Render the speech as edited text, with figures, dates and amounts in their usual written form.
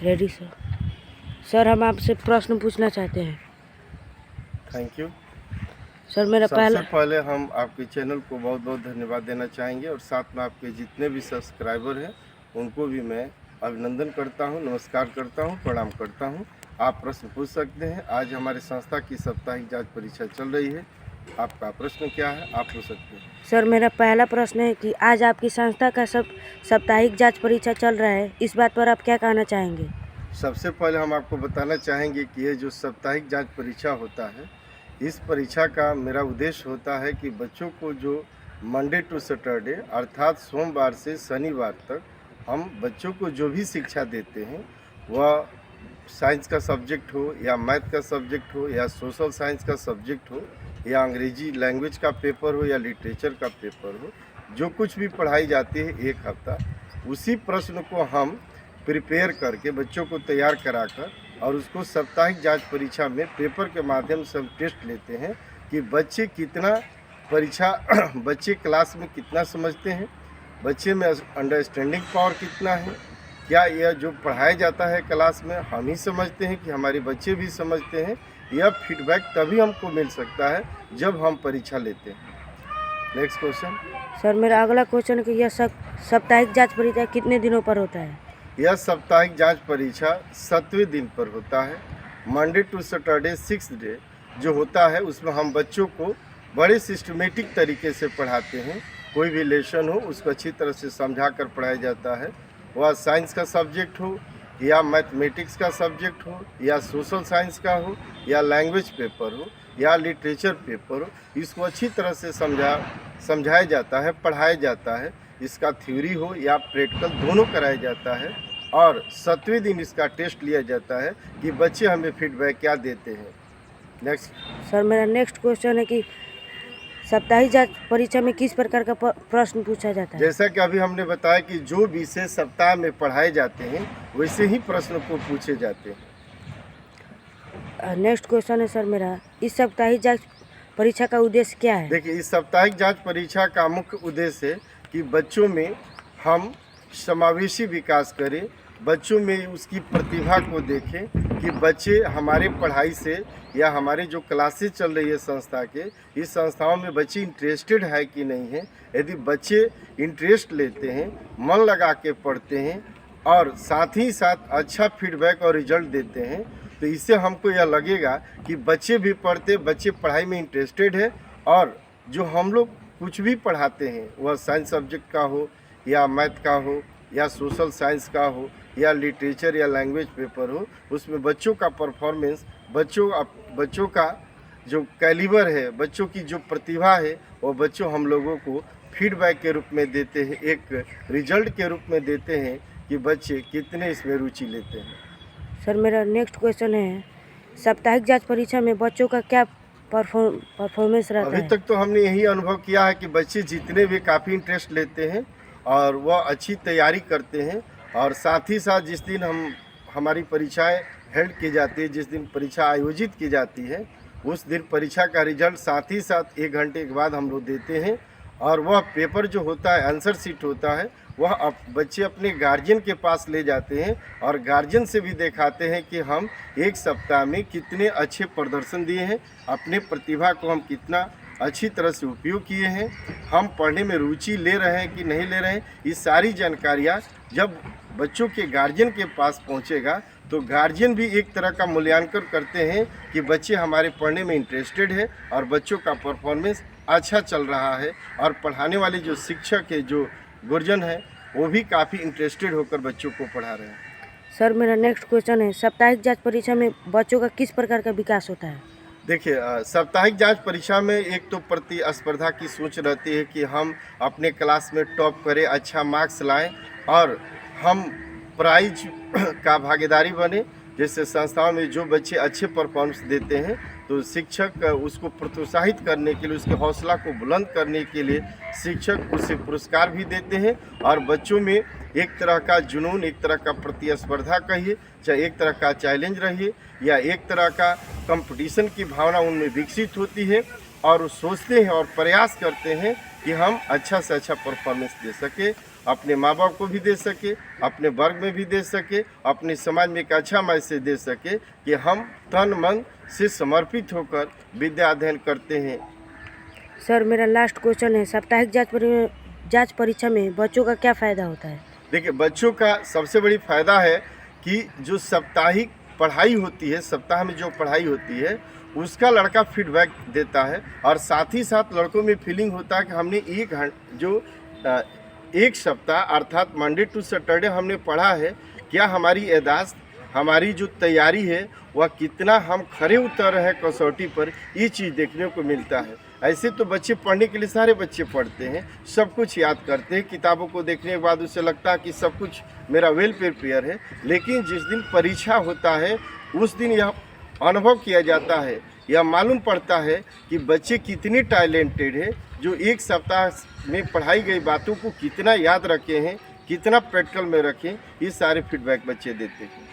Ready sir. Sir हम आपसे प्रश्न पूछना चाहते हैं। थैंक यू सर मेरा सबसे पहले हम आपके चैनल को बहुत बहुत धन्यवाद देना चाहेंगे और साथ में आपके जितने भी सब्सक्राइबर हैं उनको भी मैं अभिनंदन करता हूं, नमस्कार करता हूं, प्रणाम करता हूं। आप प्रश्न पूछ सकते हैं। आज हमारे संस्था की साप्ताहिक जांच परीक्षा चल रही है। आपका प्रश्न क्या है, आप पूछ सकते हैं। सर मेरा पहला प्रश्न है कि आज आपकी संस्था का साप्ताहिक जांच परीक्षा चल रहा है, इस बात पर आप क्या कहना चाहेंगे? सबसे पहले हम आपको बताना चाहेंगे कि ये जो साप्ताहिक जांच परीक्षा होता है, इस परीक्षा का मेरा उद्देश्य होता है कि बच्चों को जो मंडे टू सैटरडे अर्थात सोमवार से शनिवार तक हम बच्चों को जो भी शिक्षा देते हैं वह साइंस का सब्जेक्ट हो या मैथ का सब्जेक्ट हो या सोशल साइंस का सब्जेक्ट हो या अंग्रेजी लैंग्वेज का पेपर हो या लिटरेचर का पेपर हो, जो कुछ भी पढ़ाई जाती है एक हफ्ता, उसी प्रश्न को हम प्रिपेयर करके बच्चों को तैयार कराकर और उसको साप्ताहिक जांच परीक्षा में पेपर के माध्यम से हम टेस्ट लेते हैं कि बच्चे कितना बच्चे क्लास में कितना समझते हैं, बच्चे में अंडरस्टैंडिंग पावर कितना है, क्या यह जो पढ़ाया जाता है क्लास में हम ही समझते हैं कि हमारे बच्चे भी समझते हैं। यह फीडबैक तभी हमको मिल सकता है जब हम परीक्षा लेते हैं। Next question. सर मेरा अगला क्वेश्चन है कि यह साप्ताहिक जांच परीक्षा कितने दिनों पर होता है? यह साप्ताहिक जांच परीक्षा 7वें दिन पर होता है। मंडे टू सैटरडे 6 डे जो होता है उसमें हम बच्चों को बड़े सिस्टमेटिक तरीके से पढ़ाते हैं। कोई भी लेसन हो उसको अच्छी तरह से समझा कर पढ़ाया जाता है। वह साइंस का सब्जेक्ट हो या मैथमेटिक्स का सब्जेक्ट हो या सोशल साइंस का हो या लैंग्वेज पेपर हो या लिटरेचर पेपर हो, इसको अच्छी तरह से समझाया जाता है, पढ़ाया जाता है। इसका थ्योरी हो या प्रैक्टिकल दोनों कराया जाता है और 7वें दिन इसका टेस्ट लिया जाता है कि बच्चे हमें फीडबैक क्या देते हैं। नेक्स्ट। सर मेरा नेक्स्ट क्वेश्चन है कि साप्ताहिक जांच परीक्षा में किस प्रकार का प्रश्न पूछा जाता है? जैसा कि अभी हमने बताया कि जो विषय सप्ताह में पढ़ाए जाते हैं वैसे ही प्रश्न को पूछे जाते हैं। नेक्स्ट क्वेश्चन है सर मेरा, इस साप्ताहिक जांच परीक्षा का उद्देश्य क्या है? देखिए, इस साप्ताहिक जांच परीक्षा का मुख्य उद्देश्य है कि बच्चों में हम समावेशी विकास करें, बच्चों में उसकी प्रतिभा को देखें कि बच्चे हमारे पढ़ाई से या हमारे जो क्लासेस चल रही है संस्था के, इस संस्थाओं में बच्चे इंटरेस्टेड है कि नहीं है। यदि बच्चे इंटरेस्ट लेते हैं, मन लगा के पढ़ते हैं और साथ ही साथ अच्छा फीडबैक और रिजल्ट देते हैं, तो इससे हमको यह लगेगा कि बच्चे भी बच्चे पढ़ाई में इंटरेस्टेड है और जो हम लोग कुछ भी पढ़ाते हैं वह साइंस सब्जेक्ट का हो या मैथ का हो या सोशल साइंस का हो या लिटरेचर या लैंग्वेज पेपर हो, उसमें बच्चों का परफॉर्मेंस, बच्चों का जो कैलिबर है, बच्चों की जो प्रतिभा है, वो बच्चों हम लोगों को फीडबैक के रूप में देते हैं, एक रिजल्ट के रूप में देते हैं कि बच्चे कितने इसमें रुचि लेते हैं। सर मेरा नेक्स्ट क्वेश्चन है, साप्ताहिक जांच परीक्षा में बच्चों का क्या परफॉर्मेंस रहता है? अभी तक तो हमने यही अनुभव किया है कि बच्चे जितने भी काफ़ी इंटरेस्ट लेते हैं और वह अच्छी तैयारी करते हैं और साथ ही साथ जिस दिन हमारी परीक्षाएं हेल्ड की जाती है, जिस दिन परीक्षा आयोजित की जाती है, उस दिन परीक्षा का रिजल्ट साथ ही साथ 1 घंटे के बाद हम लोग देते हैं और वह पेपर जो होता है, आंसर शीट होता है, वह बच्चे अपने गार्जियन के पास ले जाते हैं और गार्जियन से भी दिखाते हैं कि हम एक सप्ताह में कितने अच्छे प्रदर्शन दिए हैं, अपने प्रतिभा को हम कितना अच्छी तरह से उपयोग किए हैं, हम पढ़ने में रुचि ले रहे हैं कि नहीं ले रहे हैं। ये सारी जानकारियाँ जब बच्चों के गार्जियन के पास पहुंचेगा तो गार्जियन भी एक तरह का मूल्यांकन करते हैं कि बच्चे हमारे पढ़ने में इंटरेस्टेड है और बच्चों का परफॉर्मेंस अच्छा चल रहा है और पढ़ाने वाले जो शिक्षक है, जो गुरजन है, वो भी काफ़ी इंटरेस्टेड होकर बच्चों को पढ़ा रहे हैं। सर मेरा नेक्स्ट क्वेश्चन है, साप्ताहिक जांच परीक्षा में बच्चों का किस प्रकार का विकास होता है? देखिए, साप्ताहिक जांच परीक्षा में एक तो प्रतिस्पर्धा की सोच रहती है कि हम अपने क्लास में टॉप करें, अच्छा मार्क्स लाएं और हम प्राइज का भागीदारी बने। जैसे संस्थाओं में जो बच्चे अच्छे परफॉर्मेंस देते हैं तो शिक्षक उसको प्रोत्साहित करने के लिए, उसके हौसला को बुलंद करने के लिए शिक्षक उसे पुरस्कार भी देते हैं और बच्चों में एक तरह का जुनून, एक तरह का प्रतिस्पर्धा कहिए, चाहे एक तरह का चैलेंज रहिए या एक तरह का कंपटीशन की भावना उनमें विकसित होती है और वो सोचते हैं और प्रयास करते हैं कि हम अच्छा से अच्छा परफॉर्मेंस दे सके अपने माँ बाप को भी दे सके, अपने वर्ग में भी दे सके, अपने समाज में एक अच्छा मैसेज दे सके कि हम तन मन से समर्पित होकर विद्या अध्ययन करते हैं। सर मेरा लास्ट क्वेश्चन है, साप्ताहिक जांच परीक्षा में बच्चों का क्या फ़ायदा होता है? देखिए, बच्चों का सबसे बड़ी फ़ायदा है कि जो साप्ताहिक पढ़ाई होती है, सप्ताह में जो पढ़ाई होती है उसका लड़का फीडबैक देता है, और साथ ही साथ लड़कों में फीलिंग होता है कि हमने एक सप्ताह अर्थात मंडे टू सैटरडे हमने पढ़ा है, क्या हमारी याददाश्त, हमारी जो तैयारी है वह कितना हम खरे उतर रहे हैं कसौटी पर, ये चीज़ देखने को मिलता है। ऐसे तो बच्चे पढ़ने के लिए सारे बच्चे पढ़ते हैं, सब कुछ याद करते हैं, किताबों को देखने के बाद उसे लगता है कि सब कुछ मेरा वेल प्रिपेयर है, लेकिन जिस दिन परीक्षा होता है उस दिन यह अनुभव किया जाता है, यह मालूम पड़ता है कि बच्चे कितने टैलेंटेड हैं, जो एक सप्ताह में पढ़ाई गई बातों को कितना याद रखे हैं, कितना प्रैक्टिकल में रखें, ये सारे फीडबैक बच्चे देते हैं।